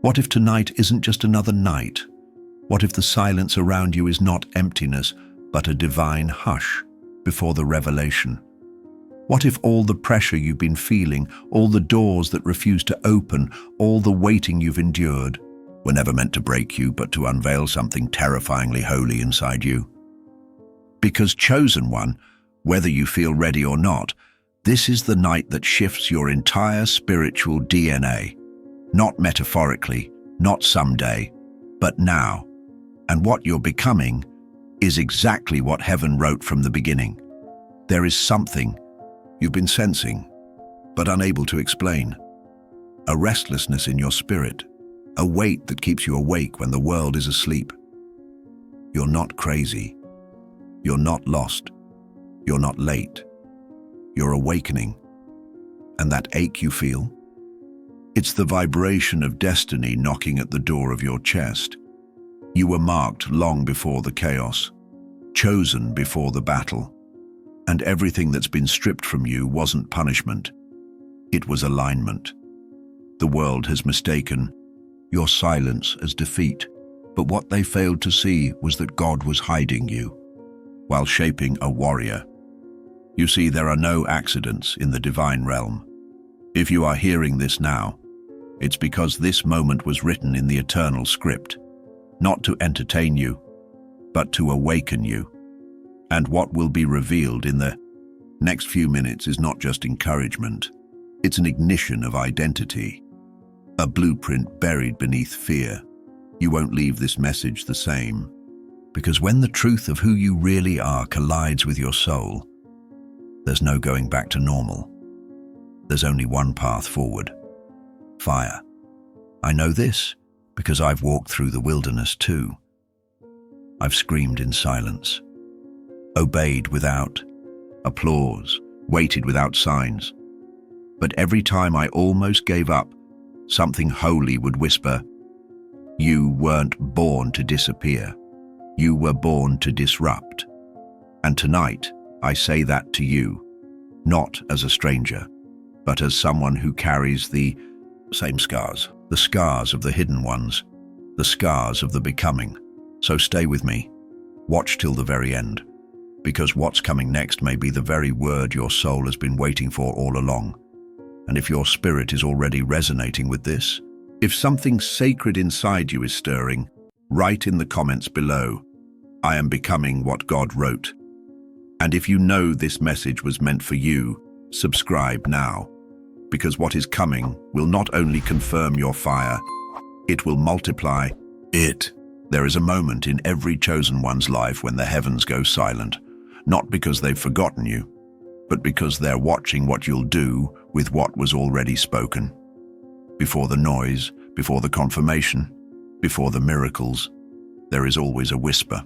What if tonight isn't just another night? What if the silence around you is not emptiness, but a divine hush before the revelation? What if all the pressure you've been feeling, all the doors that refuse to open, all the waiting you've endured, were never meant to break you, but to unveil something terrifyingly holy inside you? Because, chosen one, whether you feel ready or not, this is the night that shifts your entire spiritual DNA. Not metaphorically, not someday, but now. And what you're becoming is exactly what heaven wrote from the beginning. There is something you've been sensing, but unable to explain. A restlessness in your spirit, a weight that keeps you awake when the world is asleep. You're not crazy. You're not lost. You're not late. You're awakening. And that ache you feel? It's the vibration of destiny knocking at the door of your chest. You were marked long before the chaos, chosen before the battle. And everything that's been stripped from you wasn't punishment. It was alignment. The world has mistaken your silence as defeat, but what they failed to see was that God was hiding you while shaping a warrior. You see, there are no accidents in the divine realm. If you are hearing this now, it's because this moment was written in the eternal script, not to entertain you, but to awaken you. And what will be revealed in the next few minutes is not just encouragement. It's an ignition of identity, a blueprint buried beneath fear. You won't leave this message the same, because when the truth of who you really are collides with your soul, there's no going back to normal. There's only one path forward: fire. I know this because I've walked through the wilderness too. I've screamed in silence, obeyed without applause, waited without signs. But every time I almost gave up, something holy would whisper, "You weren't born to disappear. You were born to disrupt." And tonight, I say that to you, not as a stranger, but as someone who carries the same scars, the scars of the hidden ones, the scars of the becoming. So stay with me. Watch till the very end, because what's coming next may be the very word your soul has been waiting for all along. And if your spirit is already resonating with this, if something sacred inside you is stirring, write in the comments below, "I am becoming what God wrote." And if you know this message was meant for you, subscribe now, because what is coming will not only confirm your fire, it will multiply it. There is a moment in every chosen one's life when the heavens go silent, not because they've forgotten you, but because they're watching what you'll do with what was already spoken. Before the noise, before the confirmation, before the miracles, there is always a whisper.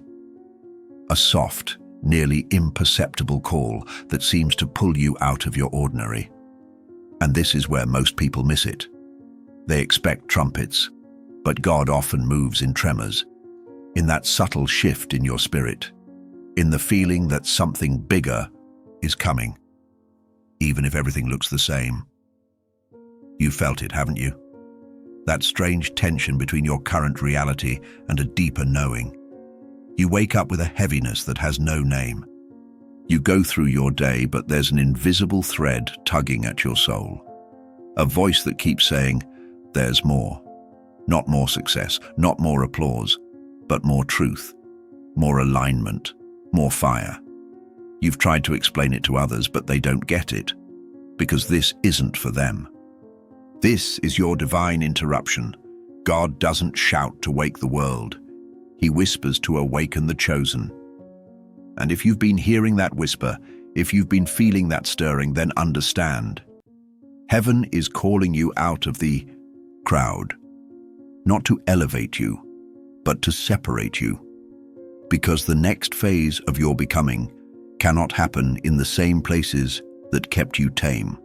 A soft, nearly imperceptible call that seems to pull you out of your ordinary. And this is where most people miss it. They expect trumpets, but God often moves in tremors, in that subtle shift in your spirit, in the feeling that something bigger is coming, even if everything looks the same. You've felt it, haven't you? That strange tension between your current reality and a deeper knowing. You wake up with a heaviness that has no name. You go through your day, but there's an invisible thread tugging at your soul. A voice that keeps saying, "There's more." Not more success, not more applause, but more truth, more alignment, more fire. You've tried to explain it to others, but they don't get it, because this isn't for them. This is your divine interruption. God doesn't shout to wake the world. He whispers to awaken the chosen. And if you've been hearing that whisper, if you've been feeling that stirring, then understand. Heaven is calling you out of the crowd, not to elevate you, but to separate you. Because the next phase of your becoming cannot happen in the same places that kept you tame.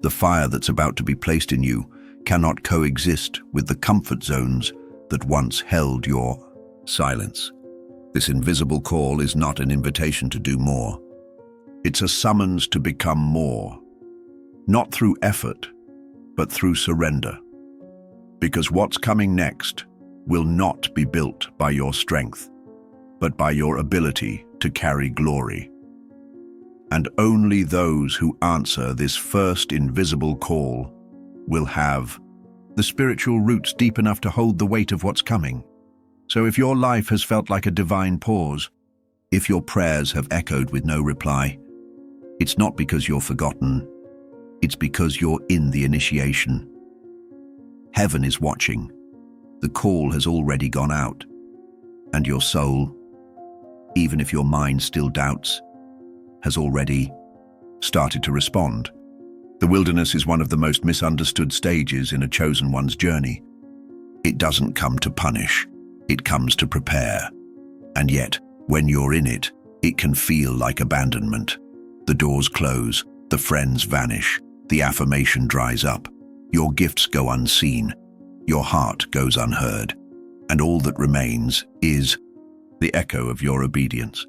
The fire that's about to be placed in you cannot coexist with the comfort zones that once held your silence. This invisible call is not an invitation to do more. It's a summons to become more, not through effort, but through surrender. Because what's coming next will not be built by your strength, but by your ability to carry glory. And only those who answer this first invisible call will have the spiritual roots deep enough to hold the weight of what's coming. So if your life has felt like a divine pause, if your prayers have echoed with no reply, it's not because you're forgotten, it's because you're in the initiation. Heaven is watching. The call has already gone out. And your soul, even if your mind still doubts, has already started to respond. The wilderness is one of the most misunderstood stages in a chosen one's journey. It doesn't come to punish, it comes to prepare. And yet, when you're in it, it can feel like abandonment. The doors close, the friends vanish, the affirmation dries up, your gifts go unseen, your heart goes unheard, and all that remains is the echo of your obedience.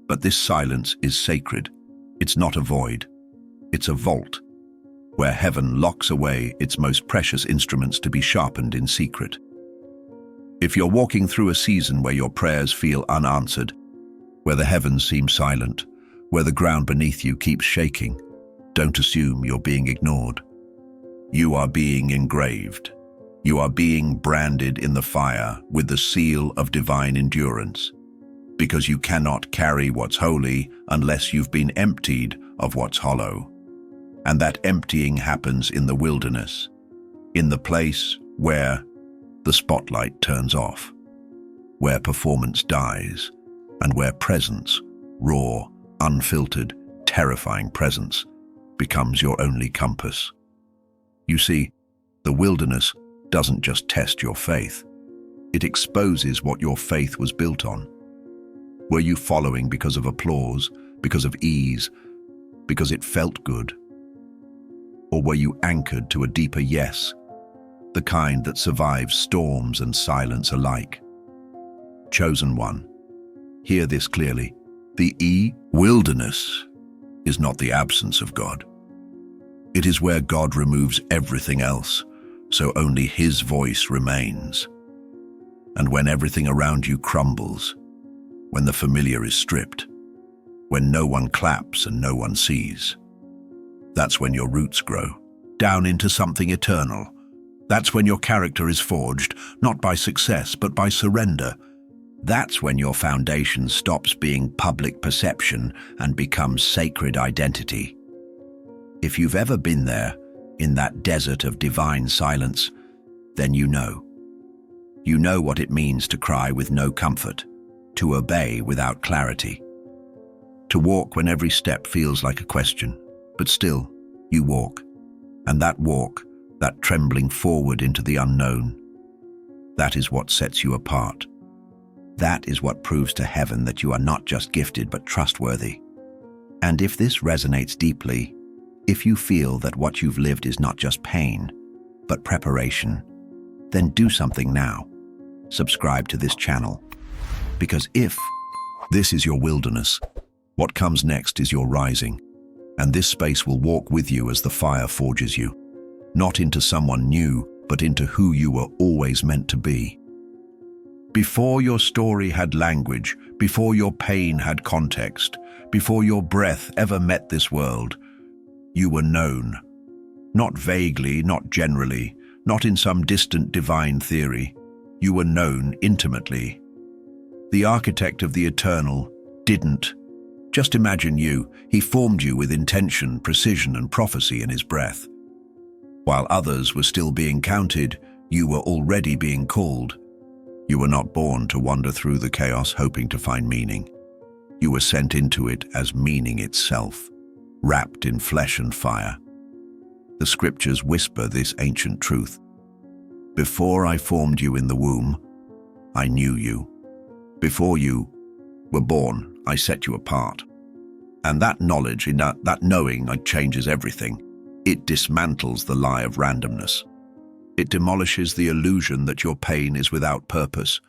But this silence is sacred. It's not a void. It's a vault, where heaven locks away its most precious instruments to be sharpened in secret. If you're walking through a season where your prayers feel unanswered, where the heavens seem silent, where the ground beneath you keeps shaking, don't assume you're being ignored. You are being engraved. You are being branded in the fire with the seal of divine endurance, because you cannot carry what's holy unless you've been emptied of what's hollow. And that emptying happens in the wilderness, in the place where the spotlight turns off, where performance dies, and where presence, raw, unfiltered, terrifying presence, becomes your only compass. You see, the wilderness doesn't just test your faith, it exposes what your faith was built on. Were you following because of applause, because of ease, because it felt good? Or were you anchored to a deeper yes, the kind that survives storms and silence alike? Chosen one, hear this clearly. The wilderness is not the absence of God. It is where God removes everything else, so only His voice remains. And when everything around you crumbles, when the familiar is stripped, when no one claps and no one sees, that's when your roots grow, down into something eternal. That's when your character is forged, not by success, but by surrender. That's when your foundation stops being public perception and becomes sacred identity. If you've ever been there, in that desert of divine silence, then you know. You know what it means to cry with no comfort, to obey without clarity, to walk when every step feels like a question, but still, you walk. And that walk, that trembling forward into the unknown, that is what sets you apart. That is what proves to heaven that you are not just gifted but trustworthy. And if this resonates deeply, if you feel that what you've lived is not just pain, but preparation, then do something now. Subscribe to this channel. Because if this is your wilderness, what comes next is your rising. And this space will walk with you as the fire forges you, not into someone new, but into who you were always meant to be. Before your story had language, before your pain had context, before your breath ever met this world, you were known. Not vaguely, not generally, not in some distant divine theory. You were known intimately. The architect of the eternal didn't just imagine you. He formed you with intention, precision, and prophecy in his breath. While others were still being counted, you were already being called. You were not born to wander through the chaos hoping to find meaning. You were sent into it as meaning itself, wrapped in flesh and fire. The scriptures whisper this ancient truth. Before I formed you in the womb, I knew you. Before you were born, I set you apart. And that knowledge, that knowing, changes everything. It dismantles the lie of randomness. It demolishes the illusion that your pain is without purpose,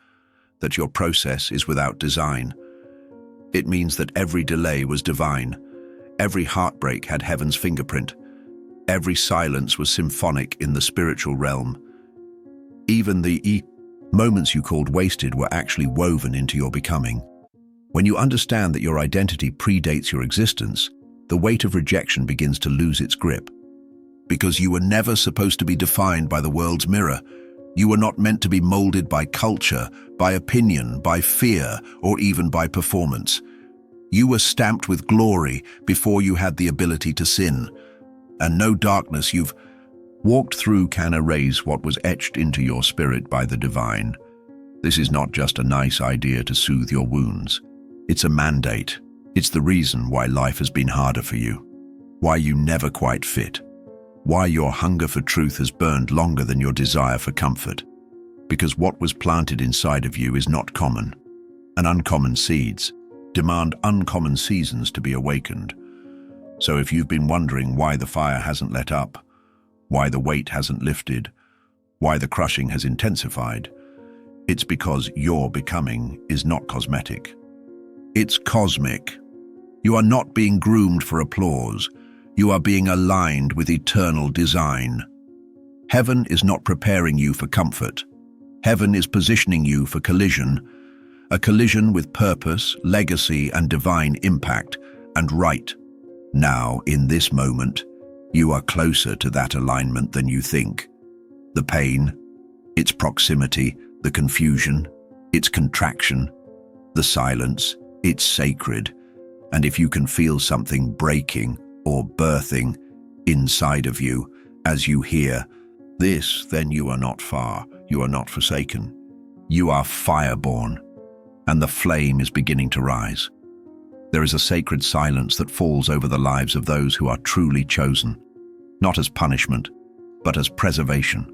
that your process is without design. It means that every delay was divine. Every heartbreak had heaven's fingerprint. Every silence was symphonic in the spiritual realm. Even the moments you called wasted were actually woven into your becoming. When you understand that your identity predates your existence, the weight of rejection begins to lose its grip. Because you were never supposed to be defined by the world's mirror. You were not meant to be molded by culture, by opinion, by fear, or even by performance. You were stamped with glory before you had the ability to sin. And no darkness you've walked through can erase what was etched into your spirit by the divine. This is not just a nice idea to soothe your wounds. It's a mandate. It's the reason why life has been harder for you, why you never quite fit, why your hunger for truth has burned longer than your desire for comfort. Because what was planted inside of you is not common, and uncommon seeds demand uncommon seasons to be awakened. So if you've been wondering why the fire hasn't let up, why the weight hasn't lifted, why the crushing has intensified, it's because your becoming is not cosmetic. It's cosmic. You are not being groomed for applause. You are being aligned with eternal design. Heaven is not preparing you for comfort. Heaven is positioning you for collision, a collision with purpose, legacy, and divine impact. And right now, in this moment, you are closer to that alignment than you think. The pain, its proximity, the confusion, its contraction, the silence, it's sacred. And if you can feel something breaking or birthing inside of you as you hear this, then you are not far, you are not forsaken. You are fireborn, and the flame is beginning to rise. There is a sacred silence that falls over the lives of those who are truly chosen, not as punishment, but as preservation.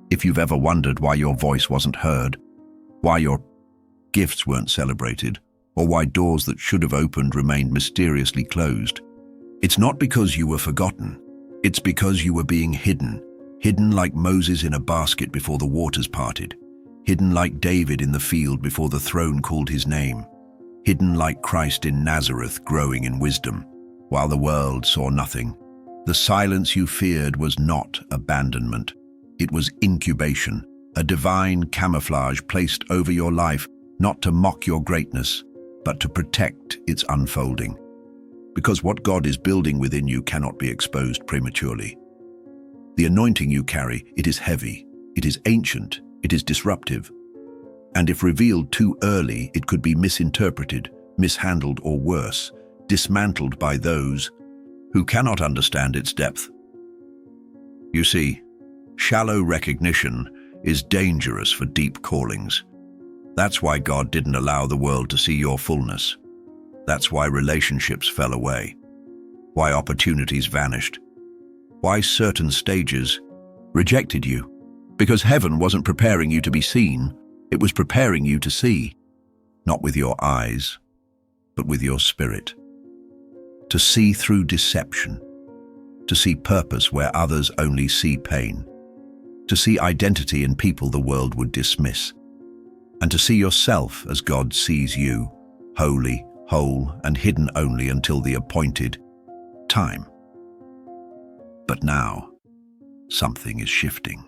If you've ever wondered why your voice wasn't heard, why your gifts weren't celebrated, or why doors that should have opened remained mysteriously closed, it's not because you were forgotten. It's because you were being hidden like Moses in a basket before the waters parted, hidden like David in the field before the throne called his name, hidden like Christ in Nazareth growing in wisdom, while the world saw nothing. The silence you feared was not abandonment. It was incubation, a divine camouflage placed over your life, not to mock your greatness, but to protect its unfolding. Because what God is building within you cannot be exposed prematurely. The anointing you carry, it is heavy, it is ancient, it is disruptive. And if revealed too early, it could be misinterpreted, mishandled, or worse, dismantled by those who cannot understand its depth. You see, shallow recognition is dangerous for deep callings. That's why God didn't allow the world to see your fullness. That's why relationships fell away, why opportunities vanished, why certain stages rejected you. Because heaven wasn't preparing you to be seen, it was preparing you to see, not with your eyes, but with your spirit. To see through deception, to see purpose where others only see pain, to see identity in people the world would dismiss, and to see yourself as God sees you, holy, whole, and hidden only until the appointed time. But now, something is shifting.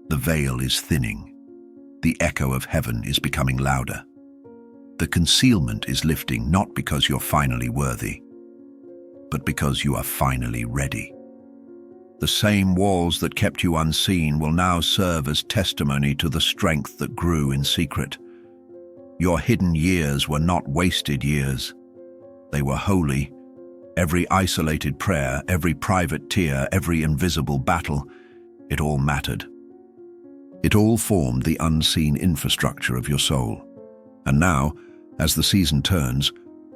The veil is thinning. The echo of heaven is becoming louder. The concealment is lifting not because you're finally worthy, but because you are finally ready. The same walls that kept you unseen will now serve as testimony to the strength that grew in secret. Your hidden years were not wasted years. They were holy. Every isolated prayer, every private tear, every invisible battle, it all mattered. It all formed the unseen infrastructure of your soul. And now, as the season turns,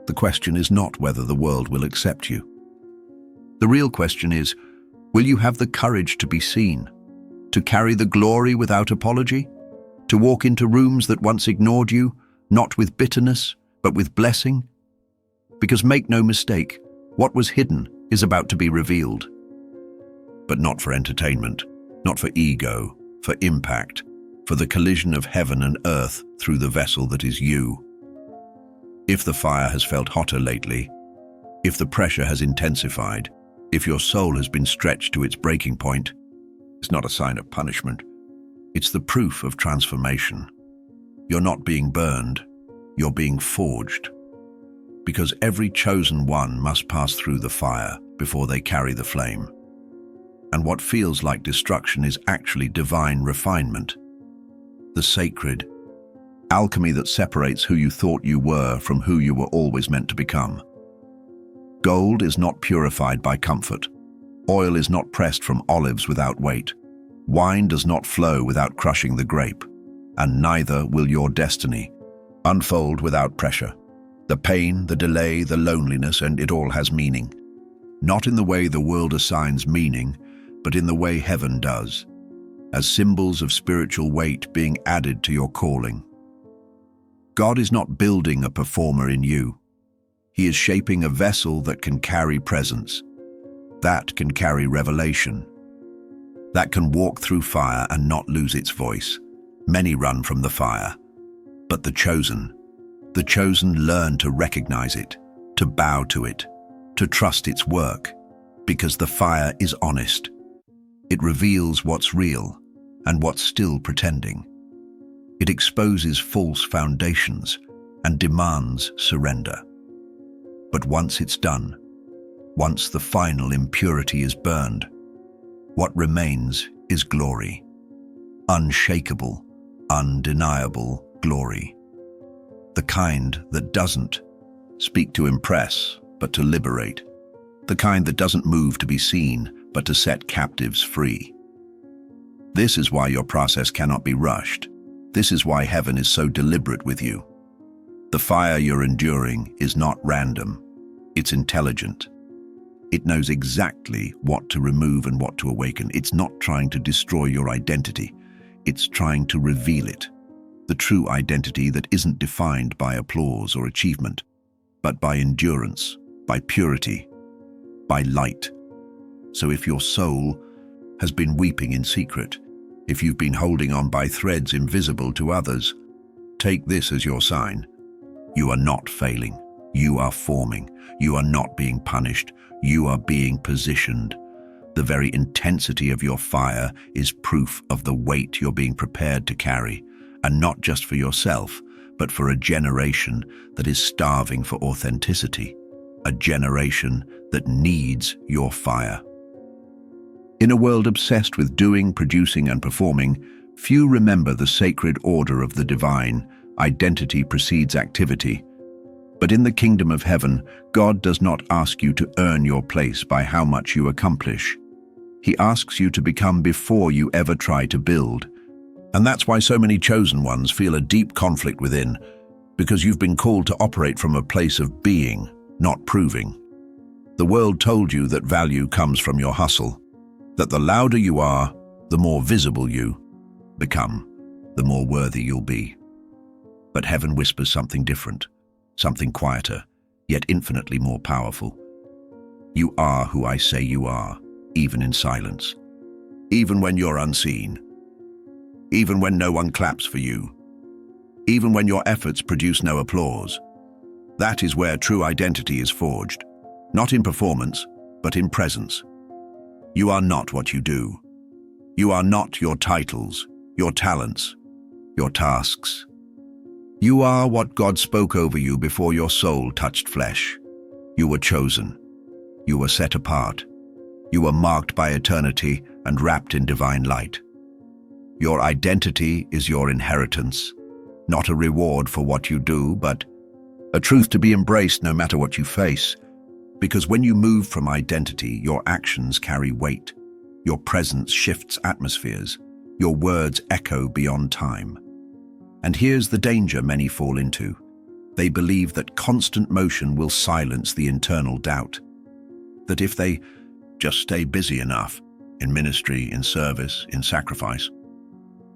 the question is not whether the world will accept you. The real question is, will you have the courage to be seen, to carry the glory without apology, to walk into rooms that once ignored you, not with bitterness, but with blessing? Because make no mistake, what was hidden is about to be revealed. But not for entertainment, not for ego, for impact, for the collision of heaven and earth through the vessel that is you. If the fire has felt hotter lately, if the pressure has intensified, if your soul has been stretched to its breaking point, it's not a sign of punishment. It's the proof of transformation. You're not being burned, you're being forged. Because every chosen one must pass through the fire before they carry the flame. And what feels like destruction is actually divine refinement. The sacred alchemy that separates who you thought you were from who you were always meant to become. Gold is not purified by comfort. Oil is not pressed from olives without weight. Wine does not flow without crushing the grape. And neither will your destiny unfold without pressure. The pain, the delay, the loneliness, and it all has meaning. Not in the way the world assigns meaning, but in the way heaven does, as symbols of spiritual weight being added to your calling. God is not building a performer in you. He is shaping a vessel that can carry presence, that can carry revelation, that can walk through fire and not lose its voice. Many run from the fire, but the chosen learn to recognize it, to bow to it, to trust its work, because the fire is honest. It reveals what's real and what's still pretending. It exposes false foundations and demands surrender. But once it's done, once the final impurity is burned, what remains is glory. Unshakable, undeniable glory. The kind that doesn't speak to impress, but to liberate. The kind that doesn't move to be seen, but to set captives free. This is why your process cannot be rushed. This is why heaven is so deliberate with you. The fire you're enduring is not random. It's intelligent. It knows exactly what to remove and what to awaken. It's not trying to destroy your identity. It's trying to reveal it. The true identity that isn't defined by applause or achievement, but by endurance, by purity, by light. So if your soul has been weeping in secret, if you've been holding on by threads invisible to others, take this as your sign. You are not failing. You are forming. You are not being punished. You are being positioned. The very intensity of your fire is proof of the weight you're being prepared to carry, and not just for yourself, but for a generation that is starving for authenticity, a generation that needs your fire. In a world obsessed with doing, producing, and performing, few remember the sacred order of the divine. Identity precedes activity. But in the kingdom of heaven, God does not ask you to earn your place by how much you accomplish. He asks you to become before you ever try to build. And that's why so many chosen ones feel a deep conflict within, because you've been called to operate from a place of being, not proving. The world told you that value comes from your hustle, that the louder you are, the more visible you become, the more worthy you'll be. But heaven whispers something different, something quieter, yet infinitely more powerful. You are who I say you are, even in silence, even when you're unseen, even when no one claps for you, even when your efforts produce no applause. That is where true identity is forged, not in performance, but in presence. You are not what you do. You are not your titles, your talents, your tasks. You are what God spoke over you before your soul touched flesh. You were chosen. You were set apart. You were marked by eternity and wrapped in divine light. Your identity is your inheritance, not a reward for what you do, but a truth to be embraced no matter what you face. Because when you move from identity, your actions carry weight. Your presence shifts atmospheres. Your words echo beyond time. And here's the danger many fall into. They believe that constant motion will silence the internal doubt. That if they just stay busy enough, in ministry, in service, in sacrifice,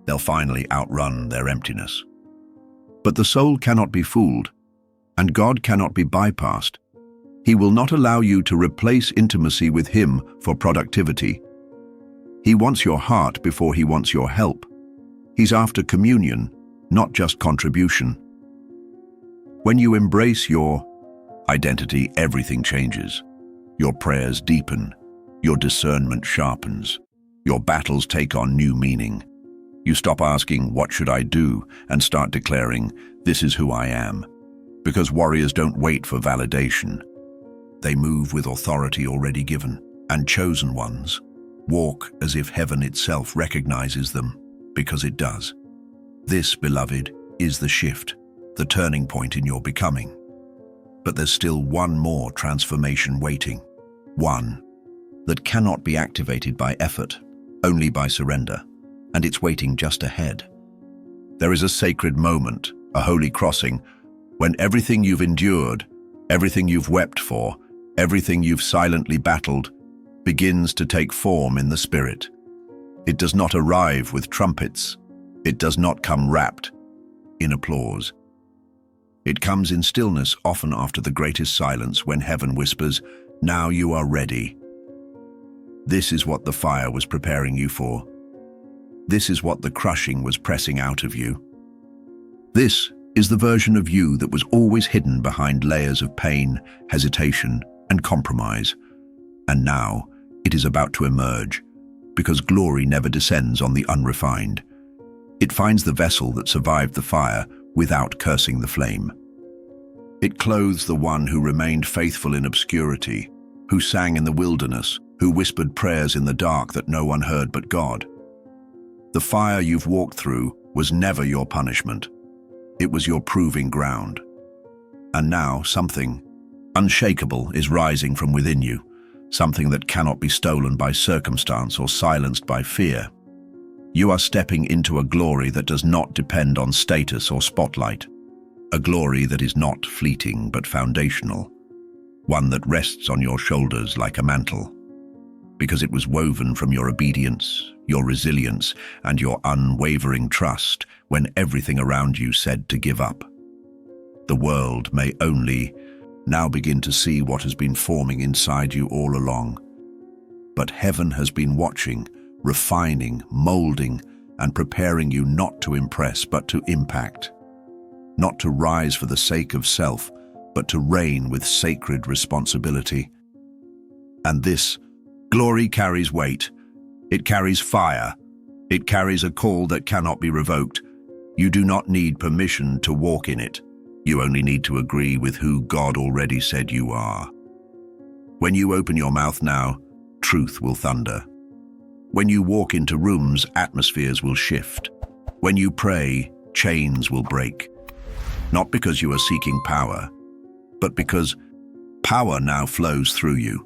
they'll finally outrun their emptiness. But the soul cannot be fooled, and God cannot be bypassed. He will not allow you to replace intimacy with Him for productivity. He wants your heart before He wants your help. He's after communion, not just contribution. When you embrace your identity, everything changes. Your prayers deepen. Your discernment sharpens. Your battles take on new meaning. You stop asking, "What should I do?" and start declaring, "This is who I am." Because warriors don't wait for validation. They move with authority already given, and chosen ones walk as if heaven itself recognizes them, because it does. This, beloved, is the shift, the turning point in your becoming. But there's still one more transformation waiting. One that cannot be activated by effort, only by surrender, and it's waiting just ahead. There is a sacred moment, a holy crossing, when everything you've endured, everything you've wept for, everything you've silently battled, begins to take form in the Spirit. It does not arrive with trumpets. It does not come wrapped in applause. It comes in stillness, often after the greatest silence, when heaven whispers, "Now you are ready." This is what the fire was preparing you for. This is what the crushing was pressing out of you. This is the version of you that was always hidden behind layers of pain, hesitation, and compromise. And now it is about to emerge, because glory never descends on the unrefined. It finds the vessel that survived the fire without cursing the flame. It clothes the one who remained faithful in obscurity, who sang in the wilderness, who whispered prayers in the dark that no one heard but God. The fire you've walked through was never your punishment. It was your proving ground. And now something unshakable is rising from within you, something that cannot be stolen by circumstance or silenced by fear. You are stepping into a glory that does not depend on status or spotlight, a glory that is not fleeting but foundational, one that rests on your shoulders like a mantle, because it was woven from your obedience, your resilience, and your unwavering trust when everything around you said to give up. The world may only now begin to see what has been forming inside you all along. But heaven has been watching, refining, molding, and preparing you not to impress but to impact. Not to rise for the sake of self, but to reign with sacred responsibility. And this glory carries weight. It carries fire. It carries a call that cannot be revoked. You do not need permission to walk in it. You only need to agree with who God already said you are. When you open your mouth now, truth will thunder. When you walk into rooms, atmospheres will shift. When you pray, chains will break. Not because you are seeking power, but because power now flows through you.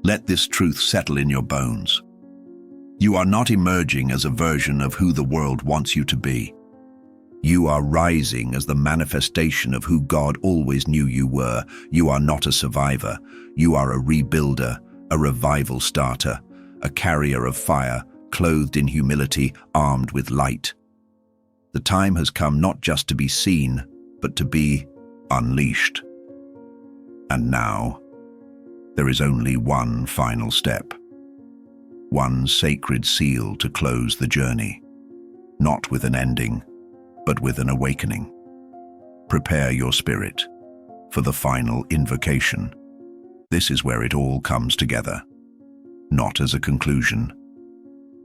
Let this truth settle in your bones. You are not emerging as a version of who the world wants you to be. You are rising as the manifestation of who God always knew you were. You are not a survivor. You are a rebuilder, a revival starter, a carrier of fire, clothed in humility, armed with light. The time has come not just to be seen, but to be unleashed. And now, there is only one final step. One sacred seal to close the journey. Not with an ending, but with an awakening. Prepare your spirit for the final invocation. This is where it all comes together. Not as a conclusion,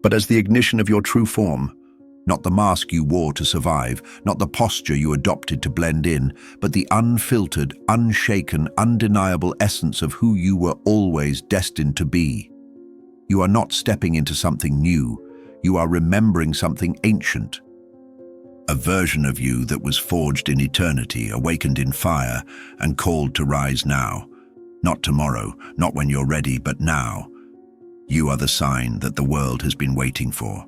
but as the ignition of your true form. Not the mask you wore to survive, not the posture you adopted to blend in, but the unfiltered, unshaken, undeniable essence of who you were always destined to be. You are not stepping into something new. You are remembering something ancient. A version of you that was forged in eternity, awakened in fire, and called to rise now. Not tomorrow, not when you're ready, but now. You are the sign that the world has been waiting for.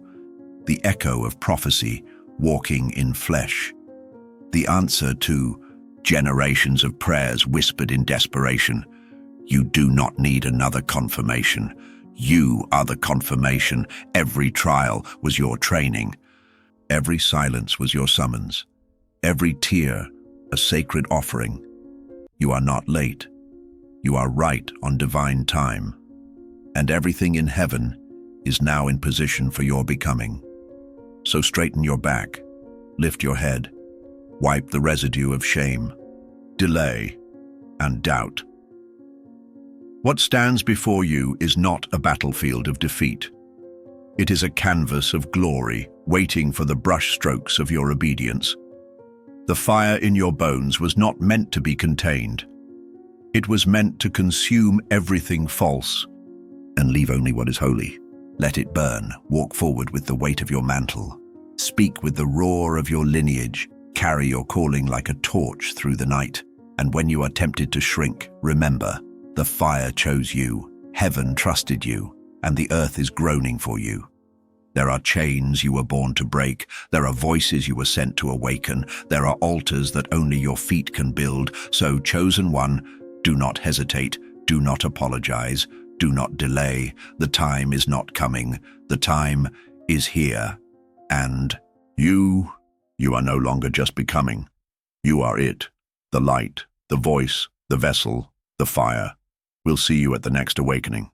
The echo of prophecy walking in flesh. The answer to generations of prayers whispered in desperation. You do not need another confirmation. You are the confirmation. Every trial was your training. Every silence was your summons. Every tear a sacred offering. You are not late. You are right on divine time. And everything in heaven is now in position for your becoming. So straighten your back, lift your head, wipe the residue of shame, delay, and doubt. What stands before you is not a battlefield of defeat. It is a canvas of glory waiting for the brushstrokes of your obedience. The fire in your bones was not meant to be contained. It was meant to consume everything false and leave only what is holy. Let it burn. Walk forward with the weight of your mantle. Speak with the roar of your lineage. Carry your calling like a torch through the night. And when you are tempted to shrink, remember, the fire chose you, heaven trusted you, and the earth is groaning for you. There are chains you were born to break. There are voices you were sent to awaken. There are altars that only your feet can build. So, chosen one, do not hesitate. Do not apologize. Do not delay. The time is not coming. The time is here. And you are no longer just becoming. You are it. The light, the voice, the vessel, the fire. We'll see you at the next awakening.